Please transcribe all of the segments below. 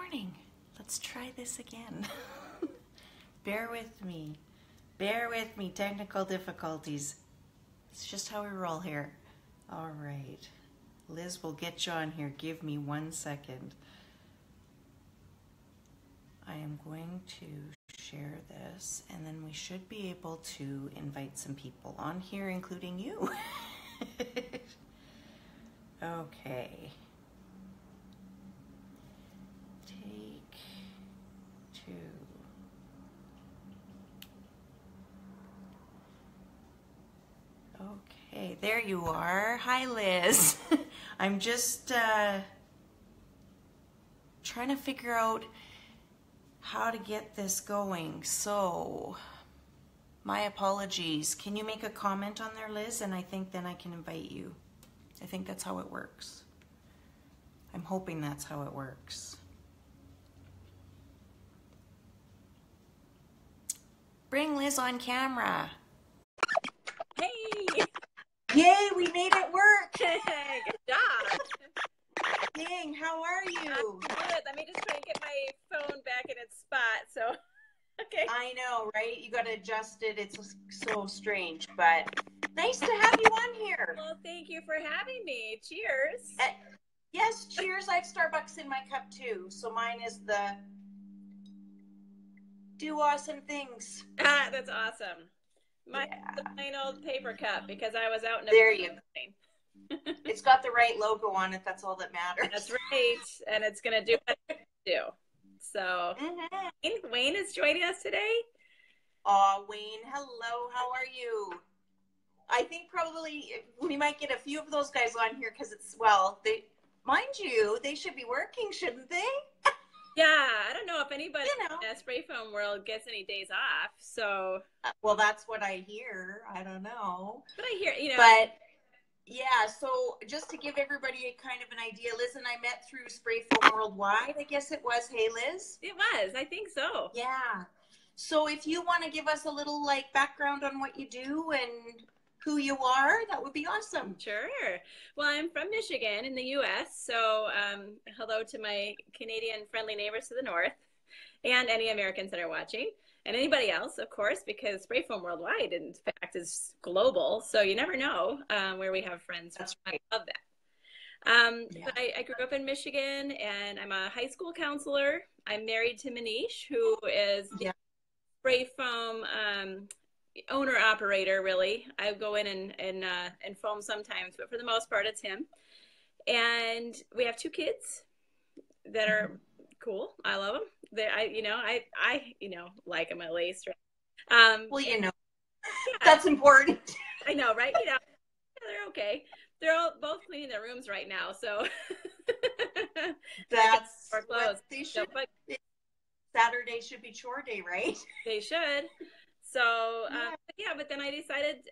morning. Let's try this again. Bear with me. Bear with me. Technical difficulties. It's just how we roll here. All right. Liz will get you on here. Give me 1 second. I am going to share this, and then we should be able to invite some people on here, including you. Okay. Take 2. Okay, there you are. Hi, Liz. I'm just trying to figure out how to get this going. So, my apologies. Can you make a comment on there, Liz? And I think then I can invite you. I think that's how it works. I'm hoping that's how it works. Bring Liz on camera. Hey! Yay, we made it work. Hey, good job. Dang, how are you? I'm good. Let me just try and get my phone back in its spot. So, okay. I know, right? You got to adjust it. It's so strange, but nice to have you on here. Well, thank you for having me. Cheers. Yes, cheers. I have Starbucks in my cup too. So mine is the do awesome things. Ah, that's awesome. Mine's the plain old paper cup because I was out in a There you go. It's got the right logo on it. That's all that matters. That's right. And it's going to do what it do. So, Wayne is joining us today. Wayne, hello. How are you? I think probably we might get a few of those guys on here because it's, well, mind you, they should be working, shouldn't they? Yeah, I don't know if anybody in the spray foam world gets any days off. So, well, that's what I hear. I don't know. But I hear, But yeah, so just to give everybody a kind of an idea, Liz and I met through Spray Foam Worldwide, I guess it was. Hey, Liz? It was. I think so. Yeah. So if you want to give us a little background on what you do and who you are, that would be awesome. Sure. Well, I'm from Michigan in the U.S., so hello to my Canadian friendly neighbors to the north and any Americans that are watching and anybody else, of course, because Spray Foam Worldwide, in fact, is global, so you never know where we have friends. That's right. I love that. But I grew up in Michigan, and I'm a high school counselor. I'm married to Manish, who is the spray foam owner operator. Really, I go in and foam sometimes, but for the most part it's him. And we have 2 kids that are cool. I love them. I like them at least. Well, that's important. I know, right? They're okay. They're both cleaning their rooms right now, so that's what they should. Saturday should be chore day, right? They should. So, but then I decided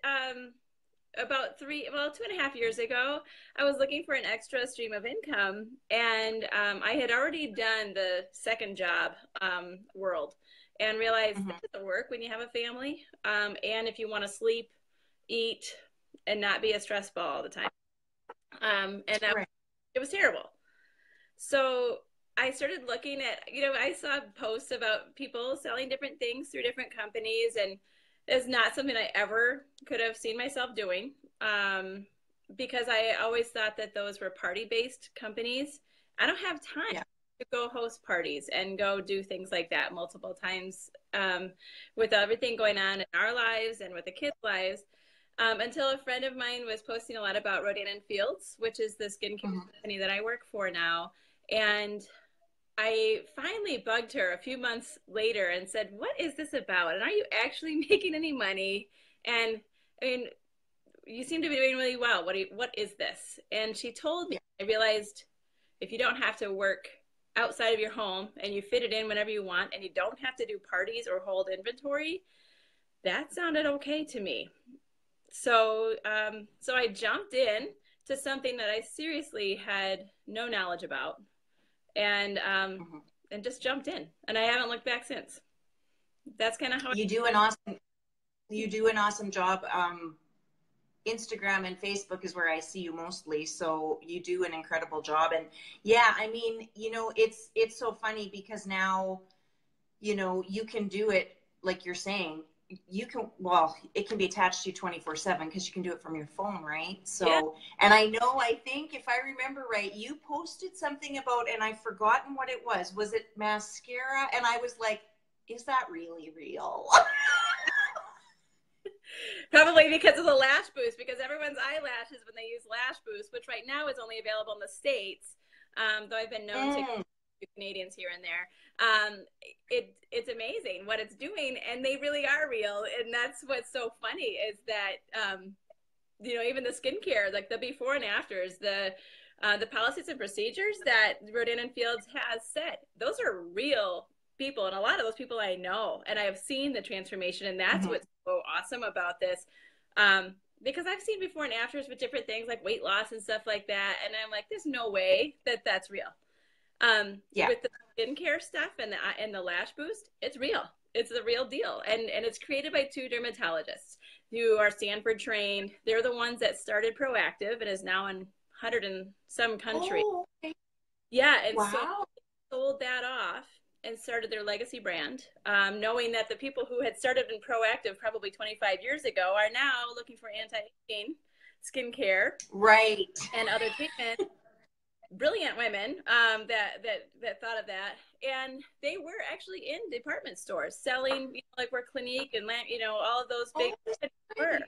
about 2.5 years ago, I was looking for an extra stream of income, and I had already done the second job world and realized that doesn't work when you have a family, and if you want to sleep, eat, and not be a stress ball all the time. It was terrible. So I started looking at, I saw posts about people selling different things through different companies, and it's not something I ever could have seen myself doing because I always thought that those were party-based companies. I don't have time to go host parties and go do things like that multiple times with everything going on in our lives and with the kids' lives. Until a friend of mine was posting a lot about Rodan Fields, which is the skincare company that I work for now. And I finally bugged her a few months later and said, what is this about? And are you actually making any money? And I mean, you seem to be doing really well. What is this? And she told me, I realized if you don't have to work outside of your home and you fit it in whenever you want and you don't have to do parties or hold inventory, that sounded okay to me. So I jumped in to something that I seriously had no knowledge about, and just jumped in, and I haven't looked back since. That's kind of how you do an awesome job Instagram and Facebook is where I see you mostly. So you do an incredible job. And yeah, I mean, it's so funny because now, you can do it like you're saying. It can be attached to you 24/7 because you can do it from your phone, right? Yeah. So, and I think if I remember right, you posted something about, and I've forgotten what it was. Was it mascara? And I was like, is that really real? Probably because of the lash boost, because everyone's eyelashes when they use lash boost, which right now is only available in the States, though I've been known to Canadians here and there. It's amazing what it's doing, and they really are real. And that's what's so funny is that even the skincare, like the before and afters, the policies and procedures that Rodan Fields has set, those are real people, and a lot of those people I know, and I have seen the transformation, and that's what's so awesome about this. Because I've seen before and afters with different things like weight loss and stuff like that, and I'm like, there's no way that that's real. With the skincare stuff and the lash boost, it's real. It's the real deal, and it's created by 2 dermatologists who are Stanford trained. They're the ones that started Proactive and is now in 100 and some countries. Oh, okay. Yeah, and wow. so they sold that off and started their legacy brand, knowing that the people who had started in Proactive probably 25 years ago are now looking for anti-aging skincare, right, and other treatments. Brilliant women that thought of that, and they were actually in department stores selling, like where Clinique and all of those big were.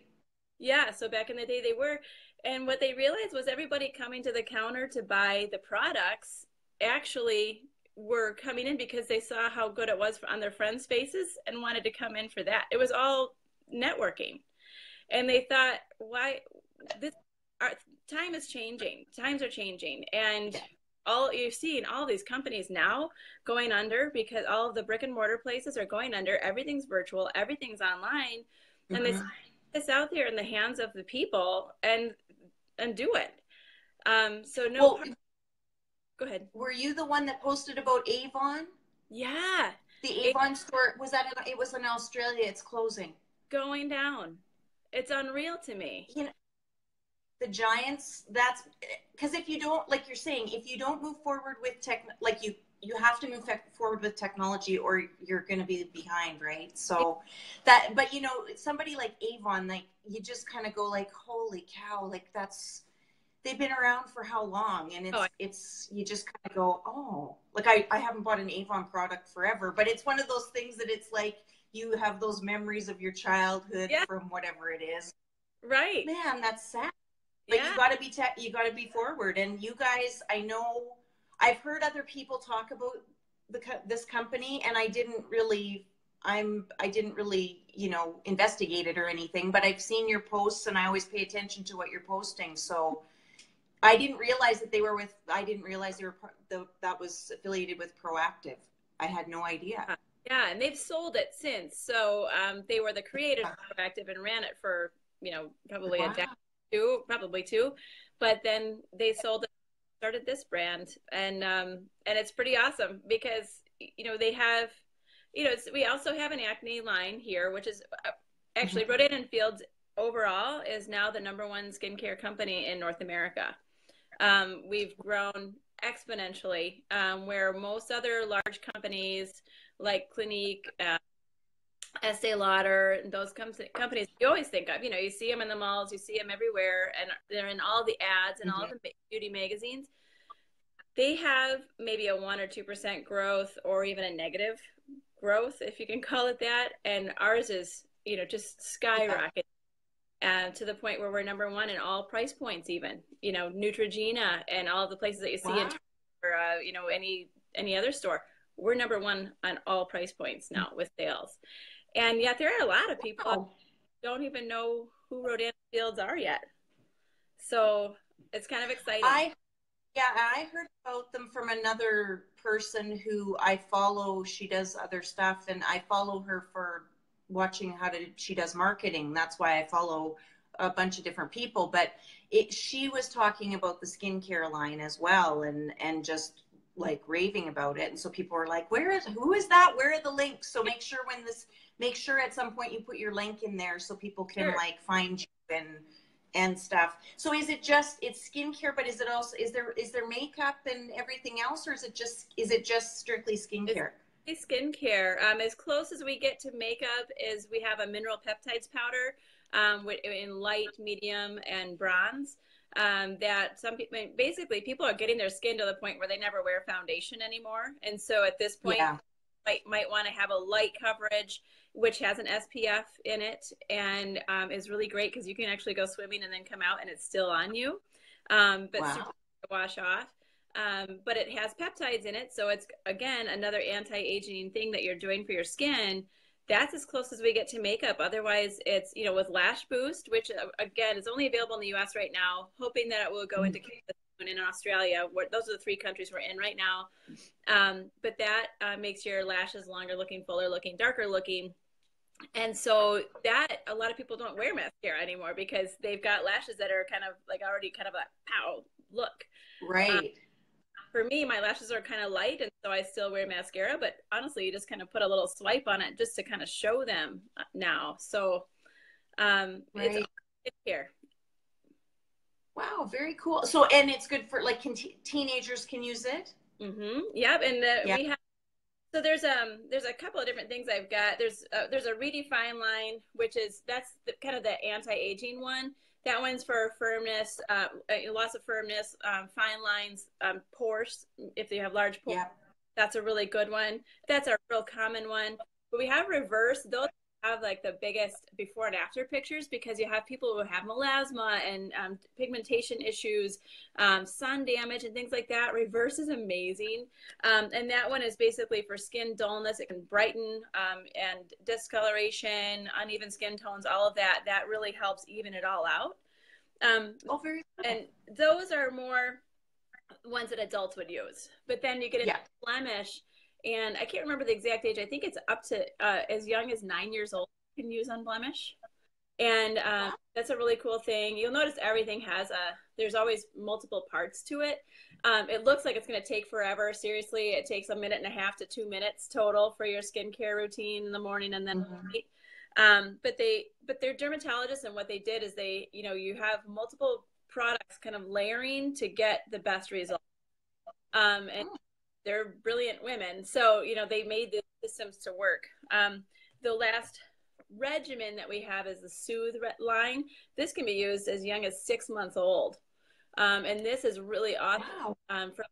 Yeah, so back in the day they were, and what they realized was everybody coming to the counter to buy the products actually were coming in because they saw how good it was on their friends' faces and wanted to come in for that. It was all networking, and they thought, why this? Time is changing. Times are changing, and you're seeing all these companies now going under because all of the brick and mortar places are going under. Everything's virtual. Everything's online, and they put this out there in the hands of the people and do it. Go ahead. Were you the one that posted about Avon? Yeah, the Avon store was that. It was in Australia. It's closing. Going down. It's unreal to me. The giants, that's because if you don't, like you're saying, if you don't move forward with you have to move forward with technology or you're going to be behind, right? So but somebody like Avon, like you just kind of go like, holy cow, like they've been around for how long? And it's you just kind of go, oh, like I haven't bought an Avon product forever, but it's one of those things that it's like you have those memories of your childhood from whatever it is. Right. Man, that's sad. But you got to be forward. And you guys, I know I've heard other people talk about this company, and I didn't really, investigate it or anything, but I've seen your posts and I always pay attention to what you're posting. So I didn't realize that that was affiliated with Proactive. I had no idea. Yeah. And they've sold it since. So they were the creators of Proactive and ran it for, probably a decade. Probably 2, but then they sold it, started this brand, and it's pretty awesome because they have, we also have an acne line here, which is actually Rodan Fields overall is now the #1 skincare company in North America. We've grown exponentially, where most other large companies like Clinique, Estee Lauder, and those companies you always think of, you see them in the malls, you see them everywhere, and they're in all the ads and all the beauty magazines. They have maybe a 1 or 2% growth, or even a negative growth, if you can call it that. And ours is, just skyrocketing to the point where we're #1 in all price points, even, Neutrogena and all of the places that you see or, any other store. We're #1 on all price points now with sales. And yet there are a lot of people who don't even know who Rodan Fields are yet. So it's kind of exciting. I heard about them from another person who I follow. She does other stuff, and I follow her for watching she does marketing. That's why I follow a bunch of different people. But she was talking about the skincare line as well, and just like raving about it. And so people were like, who is that? Where are the links? So make sure at some point you put your link in there so people can like find you and stuff. So is it it's skincare, but is it also, is there makeup and everything else, or is it just strictly skincare? It's skincare. As close as we get to makeup is we have a mineral peptides powder in light, medium, and bronze. That some people, basically, people are getting their skin to the point where they never wear foundation anymore. And so at this point, Yeah. might want to have a light coverage, which has an SPF in it, and is really great because you can actually go swimming and then come out and it's still on you, but Wow. super to wash off. But it has peptides in it, so it's again another anti-aging thing that you're doing for your skin. That's as close as we get to makeup. Otherwise, it's with Lash Boost, which again is only available in the U.S. right now. Hoping that it will go into Canada and in Australia. Those are the 3 countries we're in right now. But that makes your lashes longer looking, fuller looking, darker looking. And so that a lot of people don't wear mascara anymore because they've got lashes that are kind of like already kind of a pow look. Right. For me, my lashes are kind of light, and so I still wear mascara. But honestly, you just kind of put a little swipe on it just to kind of show them now. So Right. it's here. Wow, very cool. So, and it's good for like teenagers can use it. Yep, and Yeah. we have. So there's a couple of different things I've got. There's a Redefine line, which is that's kind of the anti-aging one. That one's for firmness, lots of firmness, fine lines, pores. If you have large pores, Yeah. that's a really good one. That's a real common one. But we have reverse. Those have like the biggest before and after pictures because you have people who have melasma and pigmentation issues, sun damage, and things like that. Reverse is amazing. And that one is basically for skin dullness. It can brighten and discoloration, uneven skin tones, all of that. That really helps even it all out. Very cool. And those are more ones that adults would use. But then you get into blemish, and I can't remember the exact age. I think it's up to as young as 9 years old you can use on blemish. And that's a really cool thing. You'll notice everything there's always multiple parts to it. It looks like it's going to take forever. Seriously, it takes 1.5 to 2 minutes total for your skincare routine in the morning and then night. But they're dermatologists, and what they did is you have multiple products kind of layering to get the best result. And they're brilliant women. So, they made the systems to work. The last regimen that we have is the Soothe line. This can be used as young as 6 months old. And this is really awesome for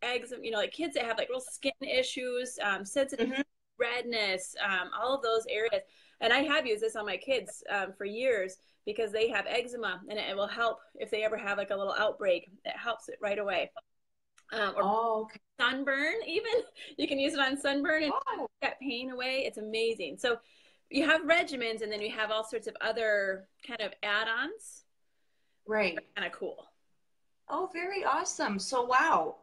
eggs, like kids that have like real skin issues, sensitive redness, all of those areas. And I have used this on my kids for years because they have eczema, and it will help if they ever have like a little outbreak. It helps it right away. Or sunburn, even you can use it on sunburn and get pain away. It's amazing. So you have regimens, and then you have all sorts of other kind of add-ons. Right. They're kind of cool. Oh, very awesome. So, wow.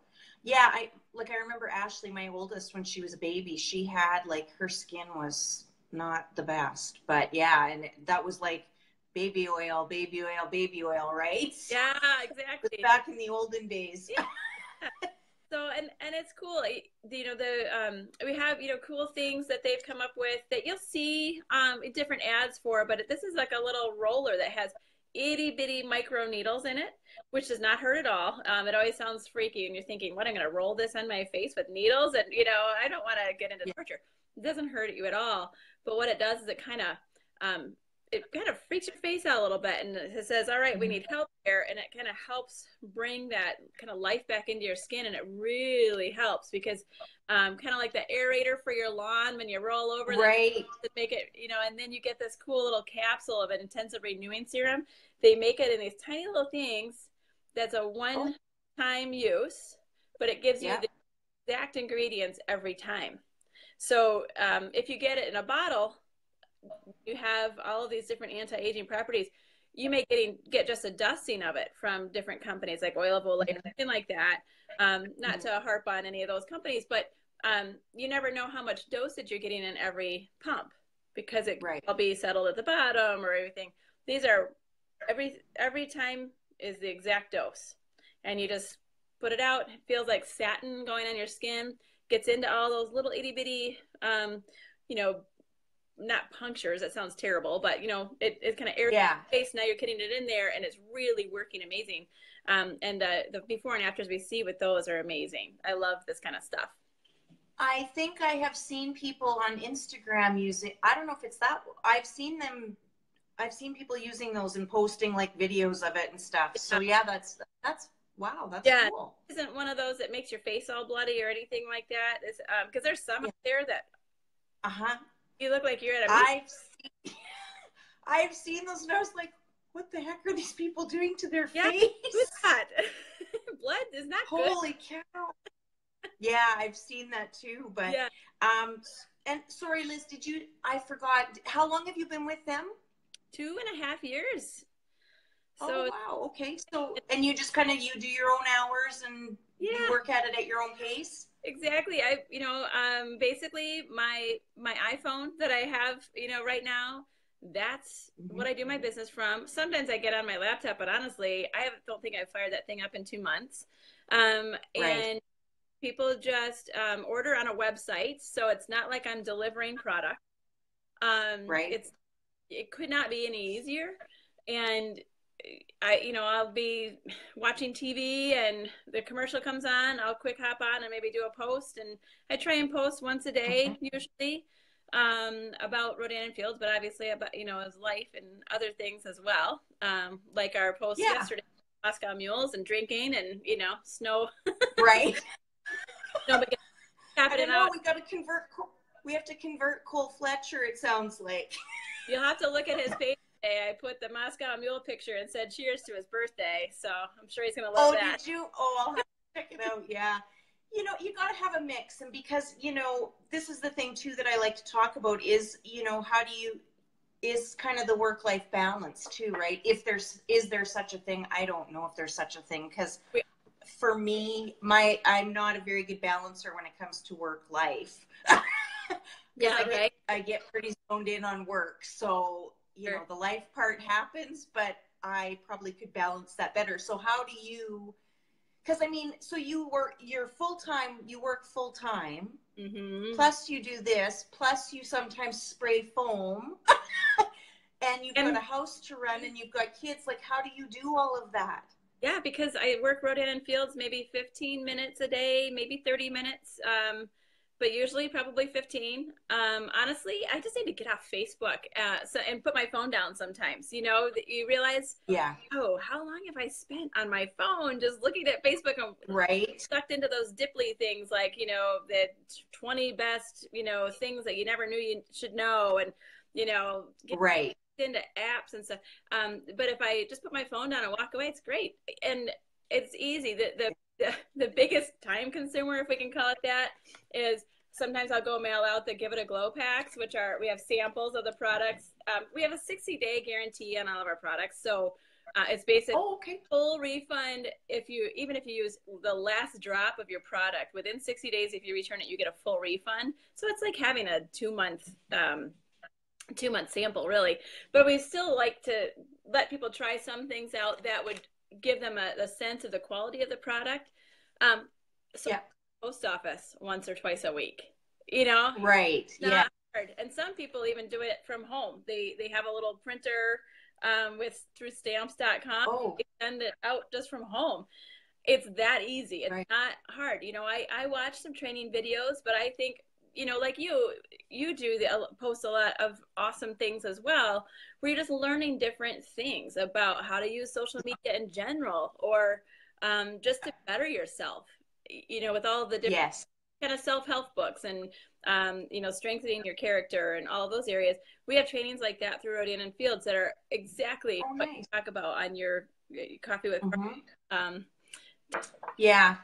Yeah, I remember Ashley, my oldest, when she was a baby, she had like her skin was not the best, but yeah, and that was like baby oil, right? Yeah, exactly. Back in the olden days. Yeah. So and it's cool. We have cool things that they've come up with that you'll see different ads for, but this is like a little roller that has itty bitty micro needles in it, which does not hurt at all. It always sounds freaky, and you're thinking, what, I'm going to roll this on my face with needles? And I don't want to get into torture. It doesn't hurt you at all. But what it does is it kind of freaks your face out a little bit, and it says, all right, we need help here. And it kind of helps bring that kind of life back into your skin. And it really helps because kind of like the aerator for your lawn, when you roll over, right, to make it, and then you get this cool little capsule of an intensive renewing serum. They make it in these tiny little things. That's a one-time use, but it gives you the exact ingredients every time. So if you get it in a bottle, you have all of these different anti-aging properties. You may get just a dusting of it from different companies like Oil of Olay, something like that. Not to harp on any of those companies, but you never know how much dosage you're getting in every pump because it will be settled at the bottom or everything. These are every time is the exact dose, and you just put it out. It feels like satin going on your skin. Gets into all those little itty bitty, not punctures, that sounds terrible, but you know, it kind of airs Yeah. the face. Now you're getting it in there and it's really working amazing. And the before and afters we see with those are amazing. I love this kind of stuff. I think I have seen people on Instagram using, I don't know if it's that, I've seen people using those and posting like videos of it and stuff. So yeah, that's, wow, that's Yeah, cool. it isn't one of those that makes your face all bloody or anything like that. It's, because there's some out there that you look like you're at a meeting. I've seen those and I was like, what the heck are these people doing to their face? Who's that? Blood is not good. Holy cow. Yeah, I've seen that too. But yeah. And sorry, Liz, I forgot, how long have you been with them? 2.5 years. So, oh, wow. Okay. So, and you just you do your own hours and you work at it at your own pace? Exactly. Basically my iPhone that I have, right now, that's what I do my business from. Sometimes I get on my laptop, but honestly, don't think I've fired that thing up in 2 months. And people just order on a website. So it's not like I'm delivering product. It could not be any easier. And I'll be watching TV and the commercial comes on, I'll quick hop on and maybe do a post. And I try and post once a day, usually, about Rodan Fields, but obviously about, his life and other things as well. Like our post yesterday, Moscow mules and drinking and, snow. Right. No, but I don't know, we have to convert Cole Fletcher, it sounds like. You'll have to look at his page. I put the Moscow Mule picture and said cheers to his birthday, so I'm sure he's gonna love that. Oh, did you? Oh, I'll have to check it out. Yeah, you gotta have a mix, and because this is the thing too that I like to talk about is is kind of the work-life balance too, right? Is there such a thing? I don't know if there's such a thing, because for me, I'm not a very good balancer when it comes to work life. I get pretty zoned in on work, so the life part happens, but I probably could balance that better. So how do you, because so you work full time, plus you do this, plus you sometimes spray foam, and you've got a house to run and you've got kids. Like, how do you do all of that? Yeah, because I work Rodan Fields maybe 15 minutes a day, maybe 30 minutes. But usually probably 15. Honestly, I just need to get off Facebook and put my phone down sometimes. That you realize, oh, how long have I spent on my phone just looking at Facebook and sucked into those Dipley things like, the 20 best, things that you never knew you should know, and, get into apps and stuff. But if I just put my phone down and walk away, it's great. And it's easy. The biggest time consumer, if we can call it that, is sometimes I'll go mail out the Give It a Glow packs, we have samples of the products. We have a 60-day guarantee on all of our products. So it's basically full refund. Even if you use the last drop of your product within 60 days, if you return it, you get a full refund. So it's like having a 2-month sample, really. But we still like to let people try some things out that would give them a sense of the quality of the product. Post office once or twice a week, Right. It's not hard. And some people even do it from home. They have a little printer through stamps.com. They send it out just from home. It's that easy. It's not hard. I watch some training videos, but I think, like you do post a lot of awesome things as well, where you're just learning different things about how to use social media in general, or just to better yourself, with all the different kind of self-help books and, strengthening your character and all of those areas. We have trainings like that through Rodan Fields that are exactly what you talk about on your Coffee with Yeah.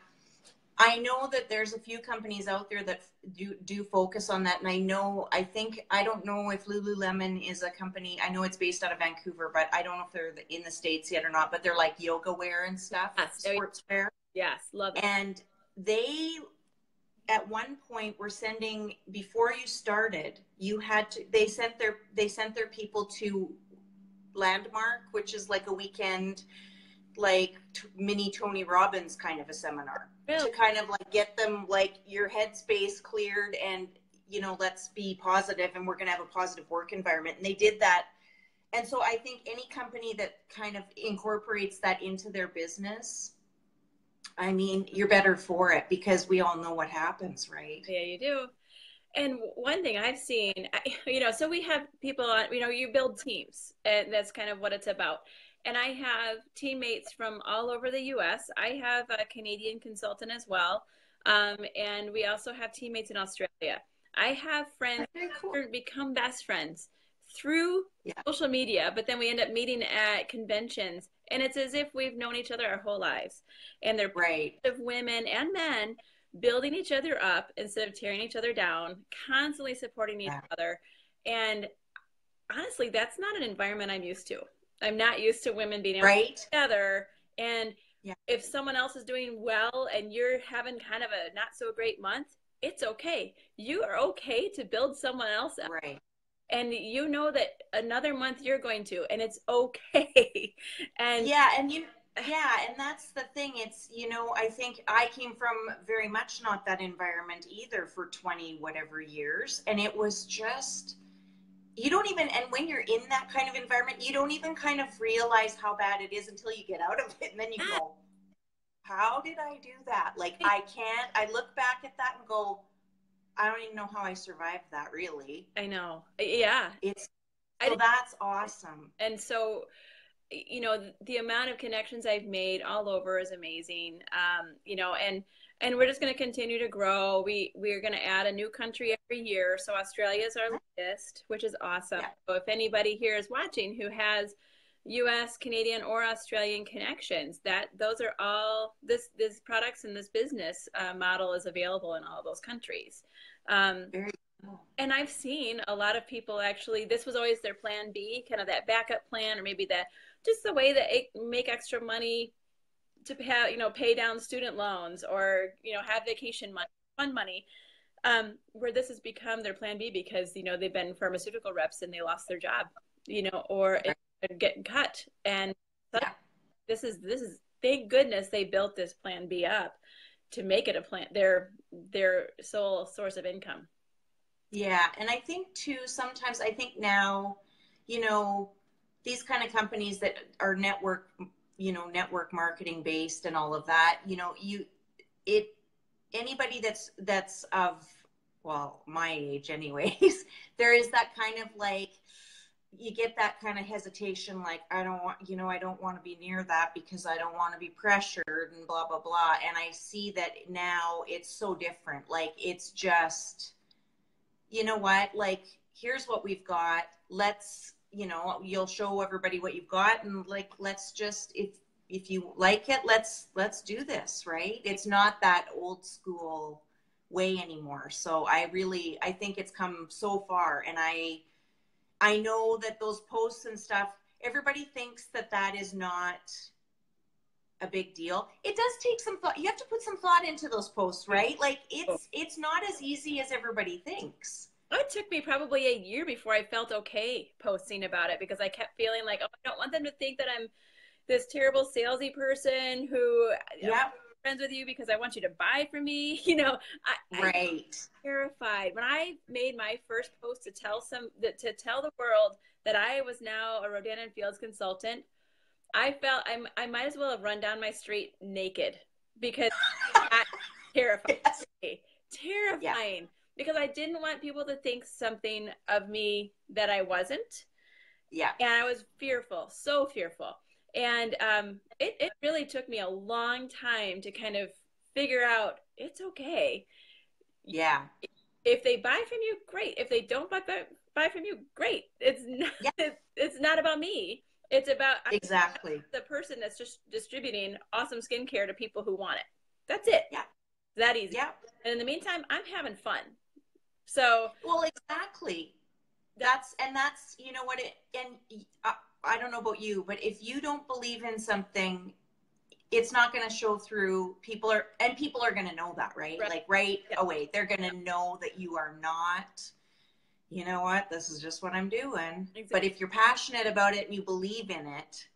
I know that there's a few companies out there that do focus on that. And I don't know if Lululemon is a company. I know it's based out of Vancouver, but I don't know if they're in the States yet or not, but they're like yoga wear and stuff, sportswear. Yes, love it. And they, at one point, were sending, before you started, they sent their people to Landmark, which is like a weekend, like mini Tony Robbins kind of a seminar, to kind of like get them like your headspace cleared and let's be positive and we're going to have a positive work environment. And they did that. And so I think any company that kind of incorporates that into their business, I mean, you're better for it, because we all know what happens, right? Yeah, you do. And one thing I've seen, so we have people on, you build teams, and that's kind of what it's about. And I have teammates from all over the US. I have a Canadian consultant as well. And we also have teammates in Australia. I have friends Very cool. who become best friends through social media, but then we end up meeting at conventions. And it's as if we've known each other our whole lives. And they're right. of women and men building each other up instead of tearing each other down, constantly supporting each other. And honestly, that's not an environment I'm used to. I'm not used to women being able to get together. And if someone else is doing well and you're having kind of a not so great month, it's okay. You are okay to build someone else up. Right. And you know that another month you're going to, and it's okay. And and that's the thing. It's, I think I came from very much not that environment either for 20 whatever years. And it was just, you don't even, and when you're in that kind of environment, you don't even kind of realize how bad it is until you get out of it. And then you go, how did I do that? Like, I look back at that and go, I don't even know how I survived that, really. I know. Yeah. That's awesome. And so, the amount of connections I've made all over is amazing. And we're just going to continue to grow. We're going to add a new country every year. So Australia is our latest, which is awesome. Yeah. So if anybody here is watching who has US, Canadian, or Australian connections, those are all this products and this business model is available in all those countries. Very cool. And I've seen a lot of people actually, this was always their plan B, kind of that backup plan, or maybe that just the way that make extra money to pay down student loans, or, have vacation money, fun money, where this has become their plan B because, they've been pharmaceutical reps and they lost their job, or getting cut. And this is, thank goodness they built this plan B up to make it a plan, their sole source of income. Yeah. And I think too, sometimes I think now, these kind of companies that are network marketing based and all of that, anybody that's of, well, my age anyways, there is that kind of like, you get that kind of hesitation, like, I don't want to be near that because I don't want to be pressured and blah, blah, blah. And I see that now it's so different. Like, it's just, you know what, like, here's what we've got. Let's, you'll show everybody what you've got. And like, let's just, if you like it, let's do this, right? It's not that old school way anymore. So I think it's come so far. And I know that those posts and stuff, everybody thinks that is not a big deal. It does take some thought. You have to put some thought into those posts, right? Like, it's not as easy as everybody thinks. It took me probably a year before I felt okay posting about it, because I kept feeling like, oh, I don't want them to think that I'm this terrible salesy person who I'm friends with you because I want you to buy from me. I'm terrified. When I made my first post to tell the world that I was now a Rodan Fields consultant, I felt I might as well have run down my street naked, because that's terrifying. Terrifying. Because I didn't want people to think something of me that I wasn't. Yeah. And I was fearful, so fearful. And it really took me a long time to kind of figure out it's okay. Yeah. If they buy from you, great. If they don't buy from you, great. It's not about me. It's about exactly the person that's just distributing awesome skincare to people who want it. That's it. Yeah. That easy. Yeah. And in the meantime, I'm having fun. So. Well, exactly. That's you know what, I don't know about you, but if you don't believe in something, it's not going to show through. People are going to know that, right? Like right away, they're going to know that you are not, you know what, this is just what I'm doing. Exactly. But if you're passionate about it and you believe in it,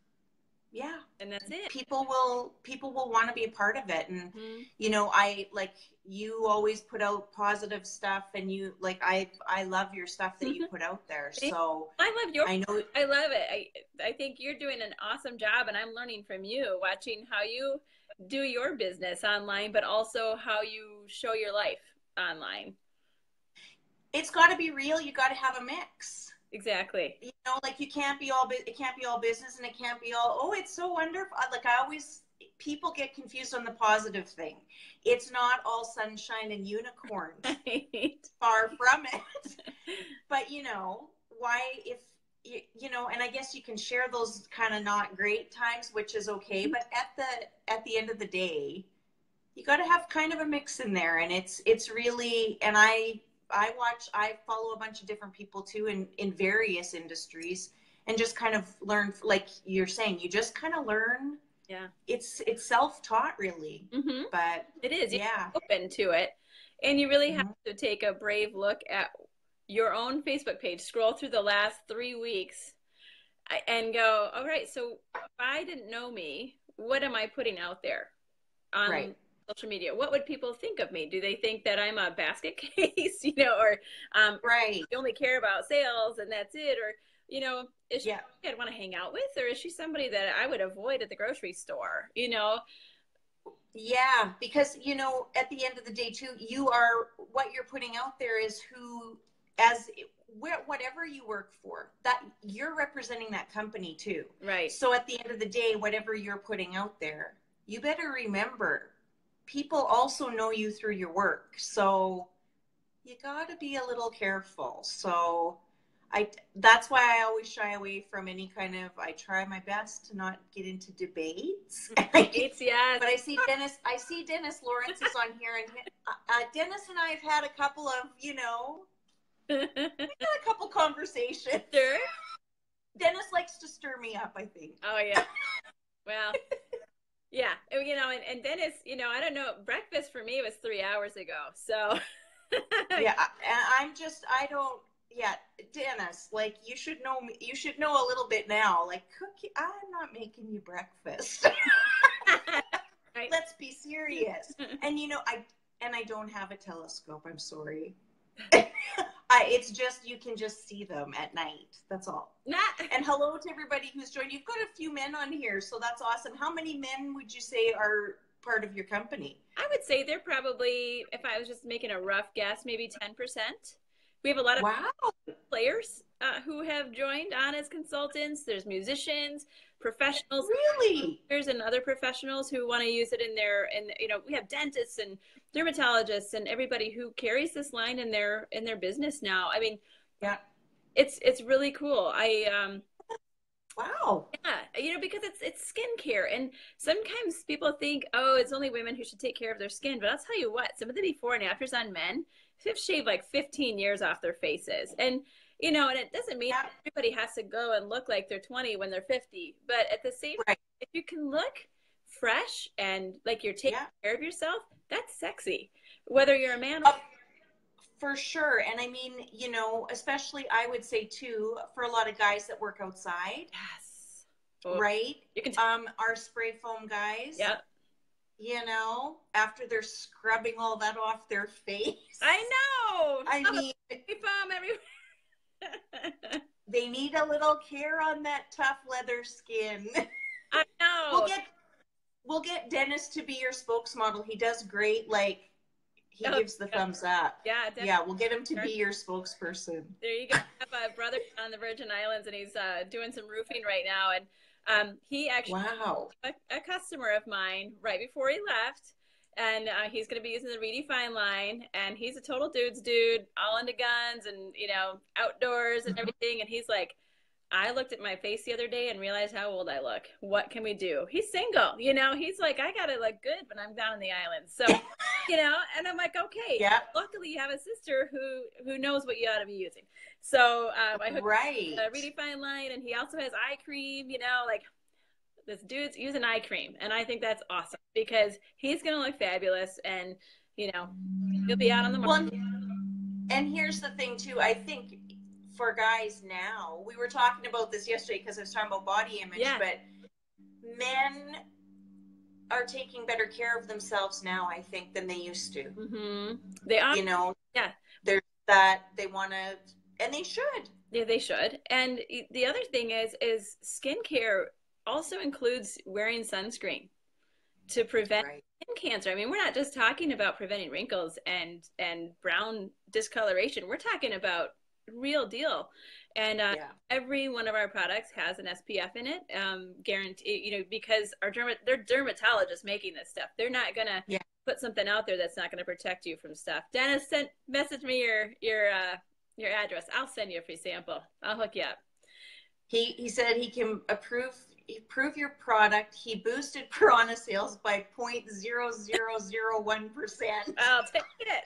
Yeah. and that's it. People will want to be a part of it. And Mm-hmm. I like, you always put out positive stuff, and you like, I love your stuff that you put out there. So I love your. I know. I love it. I think you're doing an awesome job, and I'm learning from you, watching how you do your business online, but also how you show your life online. It's got to be real. You got to have a mix. Exactly. Like, you can't be all it can't be all business, and it can't be all, oh, it's so wonderful. Like, I always, people get confused on the positive thing. It's not all sunshine and unicorns. Right. Far from it. But why, if and I guess you can share those kind of not great times, which is okay, but at the end of the day, you got to have kind of a mix in there. And it's really, and I follow a bunch of different people too, in various industries, and just kind of learn, like you're saying, you just kind of learn. Yeah. It's self-taught, really. Mm-hmm. But it is. yeah. You're open to it, and you really have Mm-hmm. to take a brave look at your own Facebook page, scroll through the last 3 weeks, and go, all right, so if I didn't know me, what am I putting out there on Right. social media? What would people think of me? Do they think that I'm a basket case, or Right. you only care about sales and that's it? Or, is she Yeah. somebody I'd want to hang out with? Or is she somebody that I would avoid at the grocery store? Yeah, because at the end of the day too, what you're putting out there is whatever you work for, that you're representing that company too. Right. So at the end of the day, whatever you're putting out there, you better remember, people also know you through your work. So you got to be a little careful. So that's why I always shy away from any kind of, I try my best to not get into debates. It's, yeah. But I see Dennis Lawrence is on here, and Dennis and I have had a couple of, we've had a couple conversations. Sure. Dennis likes to stir me up, I think. Oh, yeah. Well, yeah. And Dennis, I don't know, breakfast for me was 3 hours ago. So. Yeah. And yeah, Dennis, like, you should know me. You should know a little bit now. Like, Cookie, I'm not making you breakfast. Right. Let's be serious. And I don't have a telescope. I'm sorry. It's just, you can just see them at night. That's all. And hello to everybody who's joined. You've got a few men on here, so that's awesome. How many men would you say are part of your company? I would say they're probably, if I was just making a rough guess, maybe 10%. We have a lot of players who have joined on as consultants. There's musicians, professionals, really, and other professionals who want to use it in their, we have dentists and dermatologists and everybody who carries this line in their business now. I mean, yeah, it's really cool. Wow. Yeah, because it's skincare, and sometimes people think, oh, it's only women who should take care of their skin. But I'll tell you what, some of the before and afters on men have shaved like 15 years off their faces, and and it doesn't mean everybody has to go and look like they're 20 when they're 50. But at the same time, if you can look fresh and like you're taking care of yourself, that's sexy. Whether you're a man or for sure. And I mean, especially I would say too, for a lot of guys that work outside. Yes. Right? You can our spray foam guys. Yep. After they're scrubbing all that off their face. I know. I mean, spray foam everywhere. They need a little care on that tough leather skin. I know. We'll get Dennis to be your spokesmodel. He does great. Like, he gives the thumbs up. Yeah, definitely. Yeah, we'll get him to be your spokesperson. There you go. I have a brother on the Virgin Islands, and he's doing some roofing right now. And he actually, a customer of mine right before he left, and he's going to be using the Redefine line. And he's a total dude, all into guns and outdoors and everything. And he's like, I looked at my face the other day and realized how old I look. What can we do? He's single, he's like, I gotta look good when I'm down in the islands. So, and I'm like, okay. Yeah. Luckily you have a sister who knows what you ought to be using. So I hooked a Redefine line, and he also has eye cream, like this dude's using eye cream. And I think that's awesome because he's gonna look fabulous, and he'll be out on the market. Well, and here's the thing too, I think for guys now, we were talking about this yesterday because I was talking about body image, but men are taking better care of themselves now, I think, than they used to. Mm-hmm. They are. You know, Yeah. there's that they want to, and they should. Yeah, they should. And the other thing is skincare also includes wearing sunscreen to prevent Right. skin cancer. I mean, we're not just talking about preventing wrinkles and brown discoloration. We're talking about real deal. And Yeah. every one of our products has an SPF in it, guarantee, you know, because they're dermatologists making this stuff. They're not gonna Yeah. put something out there that's not gonna protect you from stuff. Dennis, message me your address. I'll send you a free sample. I'll hook you up. He said he can approve your product. He boosted Piranha sales by 0.0001%. I'll take it.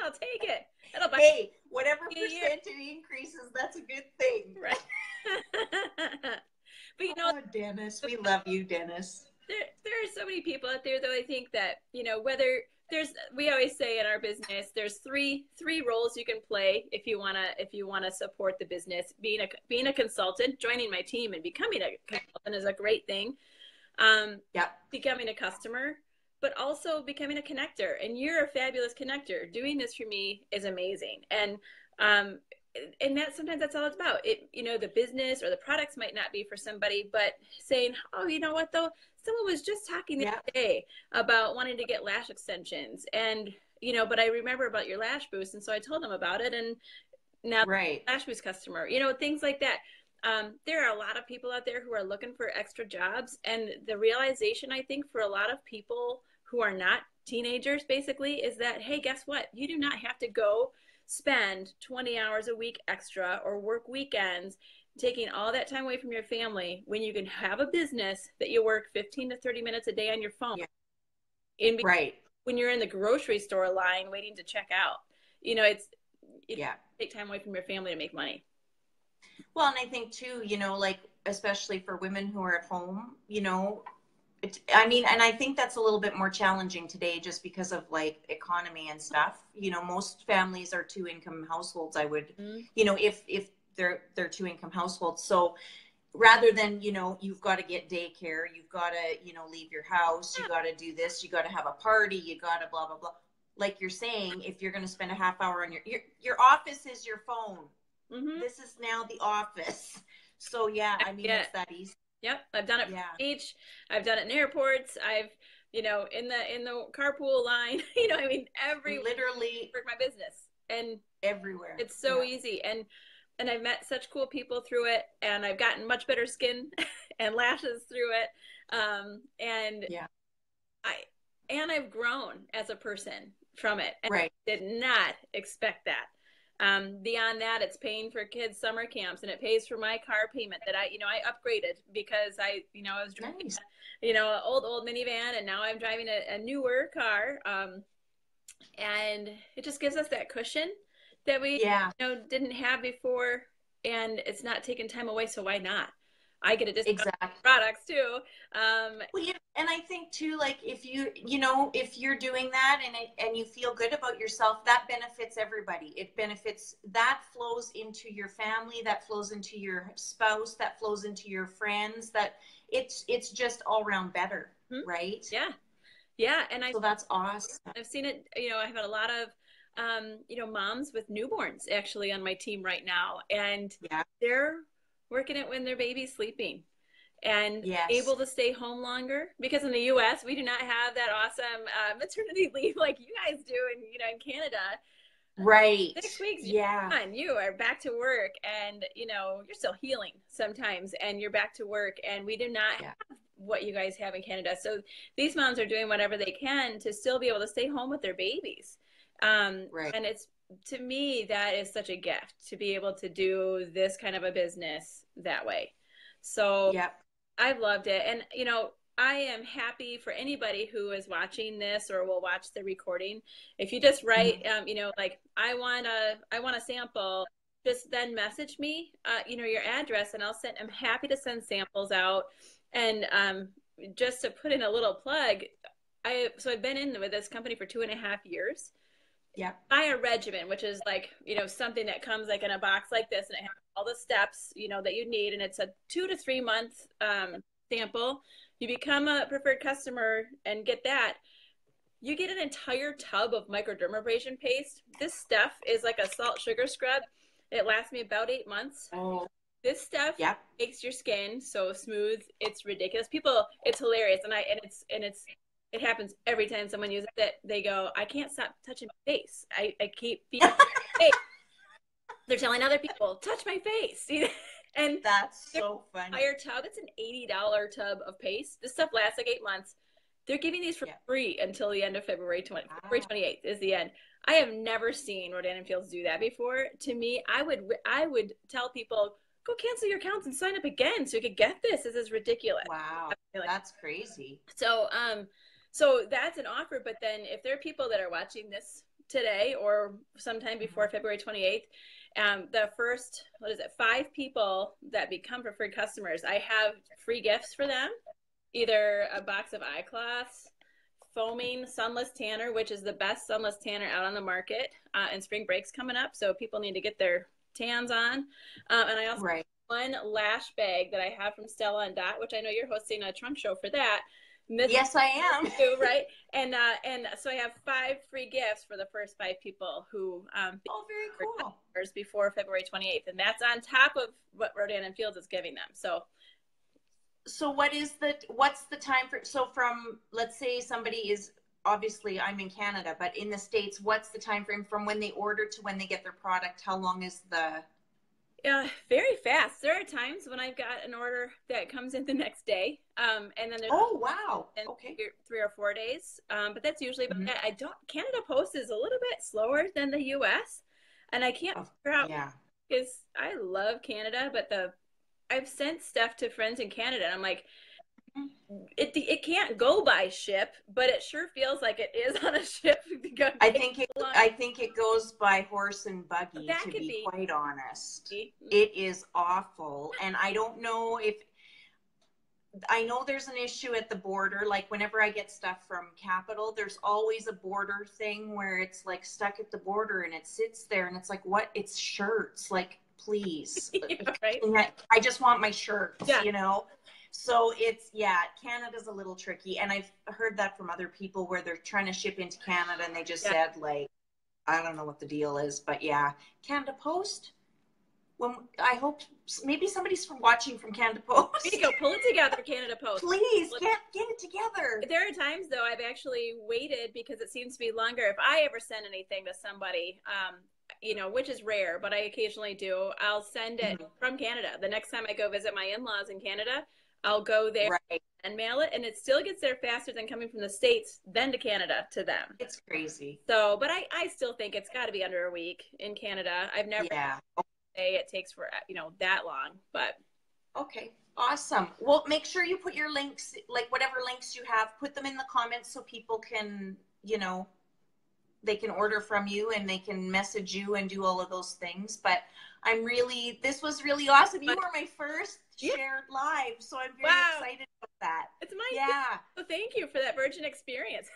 I'll take it. That'll buy Hey, whatever me a year. percent it increases, that's a good thing. Right. But you know, oh, Dennis, we love you, Dennis. there are so many people out there, though. I think that, you know, whether we always say in our business, there's three roles you can play if you wanna support the business. Being a consultant, joining my team and becoming a consultant is a great thing. Yeah. Becoming a customer, but also becoming a connector. And you're a fabulous connector. Doing this for me is amazing. And that sometimes that's all it's about. It, you know, the business or the products might not be for somebody, but saying, oh, you know what though? Someone was just talking the other day about wanting to get lash extensions, and you know, but I remember about your lash boost, and so I told them about it, and now lash boost customer, you know, things like that. There are a lot of people out there who are looking for extra jobs, and the realization, I think, for a lot of people who are not teenagers, basically, is that, hey, guess what? You do not have to go spend 20 hours a week extra or work weekends, taking all that time away from your family when you can have a business that you work 15 to 30 minutes a day on your phone. When you're in the grocery store line waiting to check out, you know, take time away from your family to make money. Well, and I think too, you know, like, especially for women who are at home, you know, I mean, and I think that's a little bit more challenging today just because of like economy and stuff. You know, most families are 2-income households. I would, you know, if they're 2-income households. So rather than, you know, you've got to get daycare, you've got to, you know, leave your house, you got to do this, you got to have a party, you got to blah, blah, blah. Like you're saying, if you're going to spend a half hour on your office is your phone. This is now the office. So yeah, I mean, it's that easy. Yep, I've done it for beach. I've done it in airports. I've, you know, in the carpool line. You know, I mean, literally for my business and everywhere. It's so easy, and I've met such cool people through it, and I've gotten much better skin and lashes through it. And I've grown as a person from it. And I did not expect that. Beyond that, it's paying for kids' summer camps, and it pays for my car payment that I upgraded because I was driving, an old minivan, and now I'm driving a newer car. And it just gives us that cushion that we didn't have before, and it's not taking time away. So why not? I get a discount on products too. Well, yeah, and I think too, like if if you're doing that and you feel good about yourself, that benefits everybody. It benefits, that flows into your family, that flows into your spouse, that flows into your friends. That it's just all around better, right? Yeah, and so that's awesome. I've seen it. I've had a lot of moms with newborns actually on my team right now, and they're working it when their baby's sleeping and able to stay home longer, because in the U.S. we do not have that awesome maternity leave like you guys do in Canada. 6 weeks, you are back to work, and you're still healing sometimes, and you're back to work, and we do not have what you guys have in Canada. So these moms are doing whatever they can to still be able to stay home with their babies. And it's, to me, that is such a gift to be able to do this kind of a business that way. So I've loved it. And, I am happy for anybody who is watching this or will watch the recording. If you just write, like, I want a sample, just then message me, your address, and I'm happy to send samples out. And just to put in a little plug, I've been in with this company for 2.5 years. Buy a regimen, which is like, something that comes like in a box like this, and it has all the steps, that you need. And it's a 2 to 3 month sample. You become a preferred customer and get that. You get an entire tub of microdermabrasion paste. This stuff is like a salt sugar scrub. It lasts me about 8 months. Oh, This stuff yep. makes your skin so smooth. It's ridiculous. People, it's hilarious, it happens every time someone uses it. They go, I can't stop touching my face. I keep feeling my face. They're telling other people, touch my face. And that's so funny. Entire tub. It's an $80 tub of paste. This stuff lasts like 8 months. They're giving these for free until the end of February 28th is the end. I have never seen Rodan Fields do that before. To me, I would tell people, go cancel your accounts and sign up again so you could get this. This is ridiculous. Wow, that's crazy. So that's an offer. But then if there are people that are watching this today or sometime before February 28th, the first, 5 people that become preferred customers, I have free gifts for them. Either a box of eye cloths, foaming sunless tanner, which is the best sunless tanner out on the market, and spring break's coming up, so people need to get their tans on. And I also have one lash bag that I have from Stella and Dot, which I know you're hosting a trunk show for that. Yes, I am. Too, right? And so I have 5 free gifts for the first 5 people who very cool. Before February 28th, and that's on top of what Rodan Fields is giving them. So what's the time for, so from, let's say somebody is, obviously I'm in Canada, but in the States, what's the time frame from when they order to when they get their product? How long is the? Very fast. There are times when I've got an order that comes in the next day. And then there's wow. 3 or 4 days. But that's usually about that. Canada Post is a little bit slower than the US. And I can't figure out because I love Canada, but I've sent stuff to friends in Canada, and I'm like, it can't go by ship, but it sure feels like it is on a ship. I think it goes by horse and buggy, to be quite honest. It is awful, and I don't know if, I know there's an issue at the border. Like whenever I get stuff from Capital, there's always a border thing where it's like stuck at the border and it sits there, and it's like, what? It's shirts, like, please. Right. I just want my shirts, you know? So it's, Canada's a little tricky. And I've heard that from other people where they're trying to ship into Canada and they just said, like, I don't know what the deal is, but Canada Post. I hope maybe somebody's watching from Canada Post. There you go, pull it together, Canada Post. Please, get it together. There are times, though, I've actually waited because it seems to be longer. If I ever send anything to somebody, which is rare, but I occasionally do, I'll send it from Canada. The next time I go visit my in-laws in Canada, I'll go there and mail it, and it still gets there faster than coming from the States than to Canada to them. It's crazy. So, but I still think it's got to be under a week in Canada. I've never say it takes for that long, but okay, awesome. Well, make sure you put your links, like whatever links you have, put them in the comments so people can, they can order from you and they can message you and do all of those things. But this was really awesome. You were my first shared live, so I'm very excited about that. It's my so thank you for that virgin experience.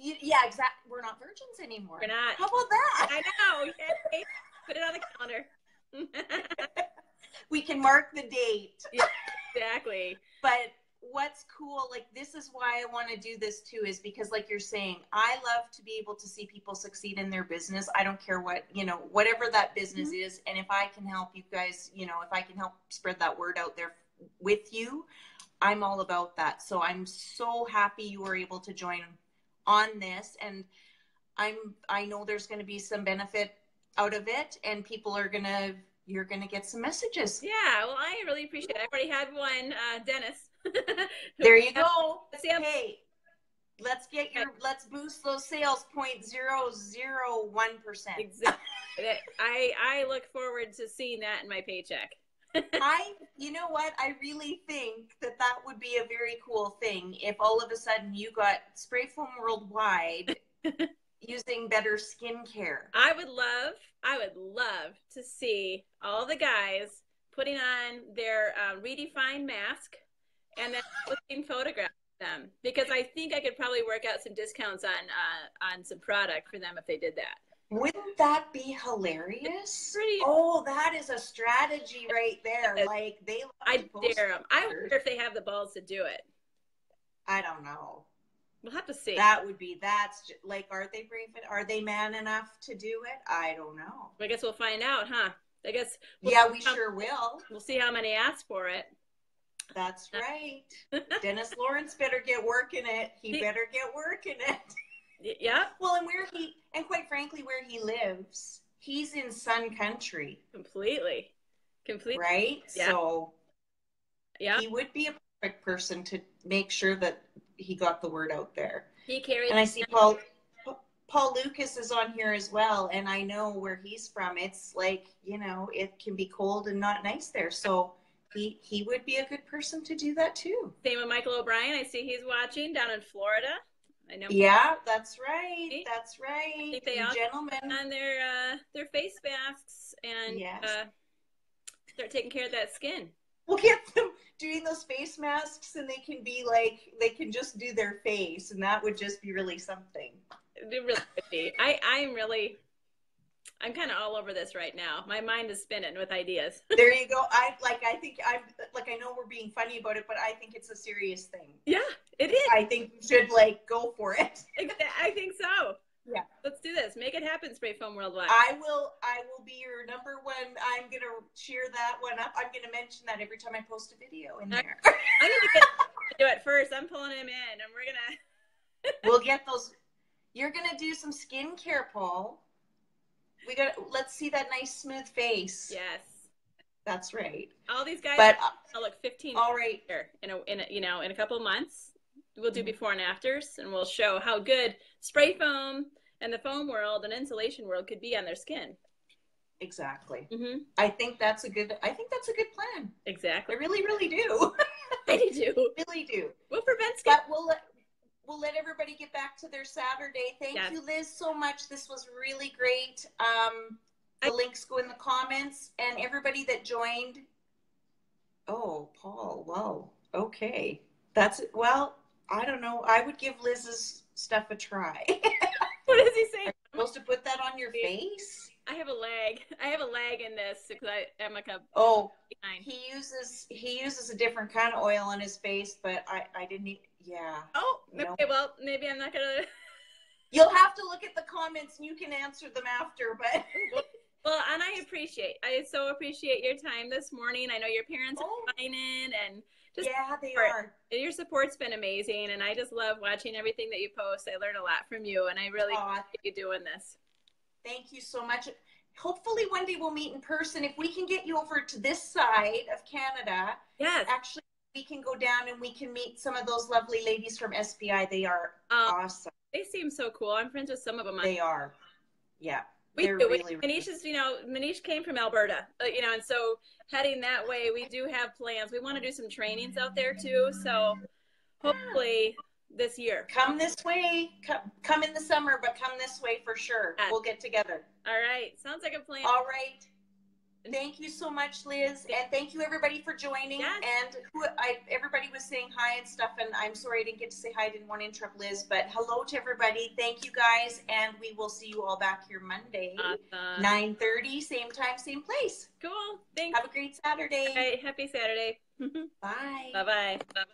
Exactly. We're not virgins anymore. We're not. How about that? I know. Okay. Put it on the calendar. We can mark the date. Yeah, exactly. But what's cool, like, this is why I want to do this too, is because, like you're saying, I love to be able to see people succeed in their business. I don't care what, whatever that business is. And if I can help you guys, if I can help spread that word out there with you, I'm all about that. So I'm so happy you were able to join on this. And I know there's going to be some benefit out of it, and people are you're gonna get some messages. Yeah, well, I really appreciate it. I already had one, Dennis. There you go. Hey, let's boost those sales 0.001%. Exactly. I look forward to seeing that in my paycheck. You know what? I really think that would be a very cool thing if all of a sudden you got Spray Foam Worldwide using better skincare. I would love to see all the guys putting on their redefined mask and then looking photographs of them, because I think I could probably work out some discounts on some product for them if they did that. Wouldn't that be hilarious? That is a strategy right there. Like, they love I dare them. I wonder if they have the balls to do it. I don't know. We'll have to see. Like, are they brave? Are they man enough to do it? I don't know. I guess we'll find out, huh? I guess. Yeah, we sure will. We'll see how many ask for it. That's right. Dennis Lawrence better get working it. He better get working it. Yeah. Well, and quite frankly, where he lives, he's in Sun Country. Completely. Right? Yeah. So yeah, he would be a perfect person to make sure that he got the word out there. He carried. And I see Paul Lucas is on here as well, and I know where he's from. It's like, it can be cold and not nice there. So he would be a good person to do that too. Same with Michael O'Brien. I see he's watching down in Florida. I know. Yeah, that's right. That's right. I think they all gentlemen on their face masks and start taking care of that skin. We'll get them doing those face masks, and they can just do their face, and that would just be really something. It really would be. I'm kind of all over this right now. My mind is spinning with ideas. There you go. I know we're being funny about it, but I think it's a serious thing. Yeah, it is. I think we should go for it. I think so. Yeah. Let's do this. Make it happen, Spray Foam Worldwide. I will be your number one. I'm going to cheer that one up. I'm going to mention that every time I post a video in there. I need to do it first. I'm pulling him in, and we're going to. We'll get those. You're going to do some skincare, Paul. Let's see that nice smooth face. Yes. That's right. All these guys I'll look 15 all right. Here in a couple of months. We'll do before and afters, and we'll show how good spray foam and the foam world and insulation world could be on their skin. Exactly. Mm-hmm. I think that's a good plan. Exactly. I really, really do. I do. Really do. We'll prevent skin. But we'll let everybody get back to their Saturday. Thank you, Liz, so much. This was really great. The links go in the comments, and everybody that joined. Oh, Paul. Whoa. Okay. I don't know. I would give Liz's stuff a try. What does he say? Are you supposed to put that on your face? I have a lag in this because I'm like a behind. He uses a different kind of oil on his face, but I didn't eat. Yeah. Oh, okay. Well, maybe I'm not gonna. You'll have to look at the comments, and you can answer them after. But well, and I so appreciate your time this morning. I know your parents are signing and. They are. Your support's been amazing, and I just love watching everything that you post. I learn a lot from you, and I really appreciate you doing this. Thank you so much. Hopefully one day we'll meet in person. If we can get you over to this side of Canada, actually we can go down and we can meet some of those lovely ladies from SPI. They are awesome. They seem so cool. I'm friends with some of them. They are. Yeah. Manish came from Alberta, and so heading that way, we do have plans. We want to do some trainings out there too. So hopefully this year. Come this way. Come in the summer, but come this way for sure. We'll get together. All right. Sounds like a plan. All right. Thank you so much, Liz, and thank you everybody for joining. Yes. And everybody was saying hi and stuff, and I'm sorry I didn't get to say hi. I didn't want to interrupt Liz, but hello to everybody. Thank you guys, and we will see you all back here Monday, 9:30, same time, same place. Cool. Thanks. Have a great Saturday. All right. Happy Saturday. Bye. Bye-bye. Bye-bye.